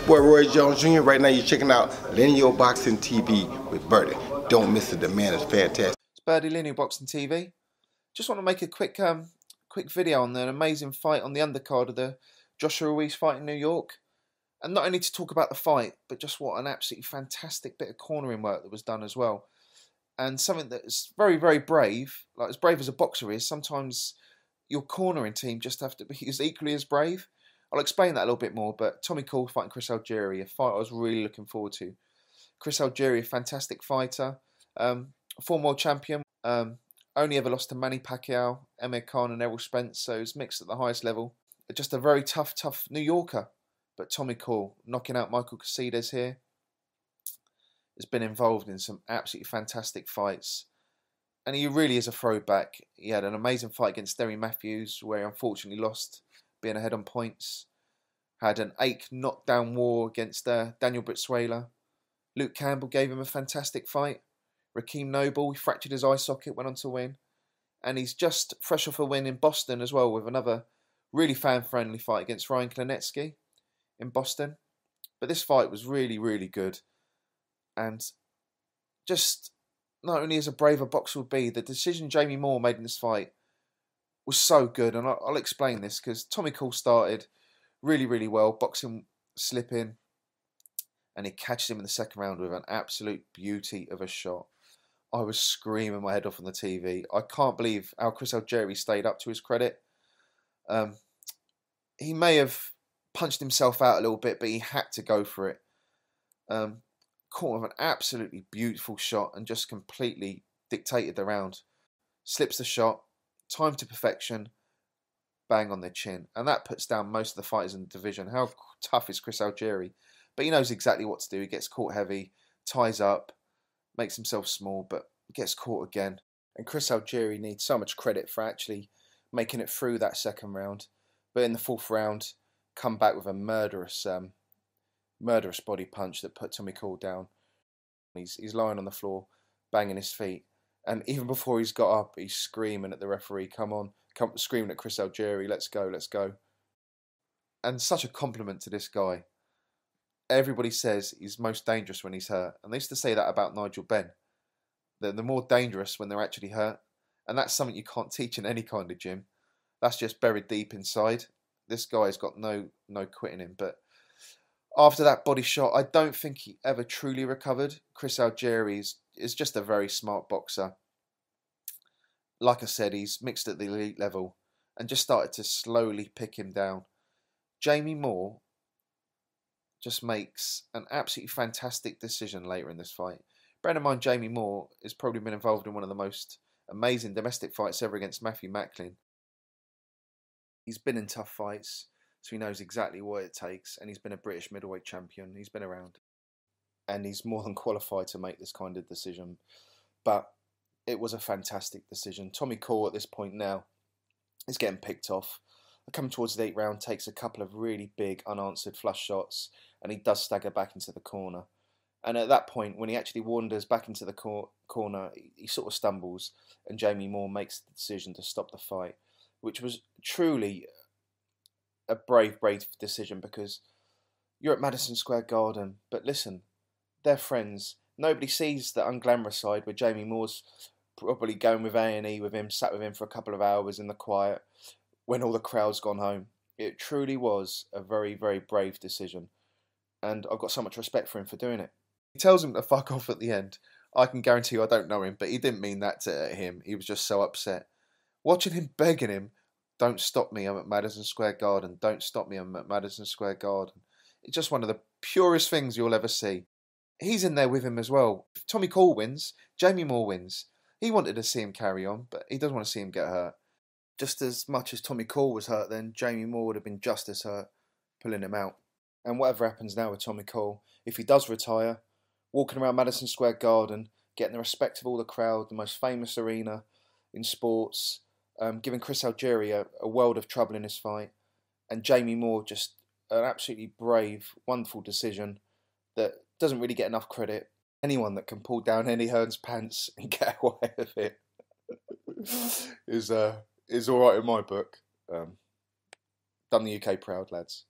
boy Roy Jones Jr. Right now you're checking out LinealBoxing TV with Birdie. Don't miss it, the man is fantastic. It's Birdie, LinealBoxing TV. Just want to make a quick video on an amazing fight on the undercard of the Joshua Ruiz fight in New York. And not only to talk about the fight, but just what an absolutely fantastic bit of cornering work that was done as well. And something that's very, very brave, like as brave as a boxer is, sometimes your cornering team just have to be as equally as brave. I'll explain that a little bit more, but Tommy Coyle fighting Chris Algieri, a fight I was really looking forward to. Chris Algieri, a fantastic fighter, former world champion, only ever lost to Manny Pacquiao, Amir Khan and Errol Spence, so he's mixed at the highest level. Just a very tough New Yorker. But Tommy Coyle, knocking out Michael Caceres here, has been involved in some absolutely fantastic fights. And he really is a throwback. He had an amazing fight against Derry Matthews, where he unfortunately lost, being ahead on points. Had an 8 knockdown war against Daniel Brizuela. Luke Campbell gave him a fantastic fight. Raheem Noble, he fractured his eye socket, went on to win. And he's just fresh off a win in Boston as well, with another really fan-friendly fight against Ryan Klanetsky in Boston. But this fight was really, really good. And just not only as a braver boxer would be, the decision Jamie Moore made in this fight was so good. And I'll explain this, because Tommy Coyle started really, really well, boxing slipping, and he catches him in the second round with an absolute beauty of a shot. I was screaming my head off on the TV. I can't believe how Chris Algieri stayed up to his credit. He may have punched himself out a little bit, but he had to go for it. Caught with an absolutely beautiful shot and just completely dictated the round. Slips the shot, time to perfection, bang on their chin. And that puts down most of the fighters in the division. How tough is Chris Algieri? But he knows exactly what to do. He gets caught heavy, ties up, makes himself small, but gets caught again. And Chris Algieri needs so much credit for actually making it through that second round. But in the fourth round, come back with a murderous body punch that put Tommy Coyle down. He's lying on the floor, banging his feet. And even before he's got up, he's screaming at the referee, screaming at Chris Algieri, let's go, let's go. And such a compliment to this guy. Everybody says he's most dangerous when he's hurt. And they used to say that about Nigel Benn. They're more dangerous when they're actually hurt. And that's something you can't teach in any kind of gym. That's just buried deep inside. This guy's got no quitting him. But after that body shot, I don't think he ever truly recovered. Chris Algieri is just a very smart boxer. Like I said, he's mixed at the elite level and just started to slowly pick him down. Jamie Moore just makes an absolutely fantastic decision later in this fight. Bear in mind, Jamie Moore has probably been involved in one of the most amazing domestic fights ever against Matthew Macklin. He's been in tough fights, so he knows exactly what it takes, and he's been a British middleweight champion. He's been around, and he's more than qualified to make this kind of decision. But it was a fantastic decision. Tommy Coyle at this point now is getting picked off. Coming towards the 8th round, takes a couple of really big unanswered flush shots, and he does stagger back into the corner. And at that point, when he actually wanders back into the corner, he sort of stumbles, and Jamie Moore makes the decision to stop the fight, which was truly a brave decision, because you're at Madison Square Garden, but listen, they're friends. Nobody sees the unglamorous side where Jamie Moore's probably going with A&E with him, sat with him for a couple of hours in the quiet when all the crowd's gone home. It truly was a very, very brave decision, and I've got so much respect for him for doing it. He tells him to fuck off at the end. I can guarantee you I don't know him, but he didn't mean that to him. He was just so upset. Watching him begging him, don't stop me, I'm at Madison Square Garden. Don't stop me, I'm at Madison Square Garden. It's just one of the purest things you'll ever see. He's in there with him as well. If Tommy Coyle wins, Jamie Moore wins. He wanted to see him carry on, but he doesn't want to see him get hurt. Just as much as Tommy Coyle was hurt then, Jamie Moore would have been just as hurt, pulling him out. And whatever happens now with Tommy Coyle, if he does retire, walking around Madison Square Garden, getting the respect of all the crowd, the most famous arena in sports, giving Chris Algieri a world of trouble in his fight, and Jamie Moore just an absolutely brave, wonderful decision that doesn't really get enough credit. Anyone that can pull down Eddie Hearn's pants and get away with it is all right in my book. Done the UK proud, lads.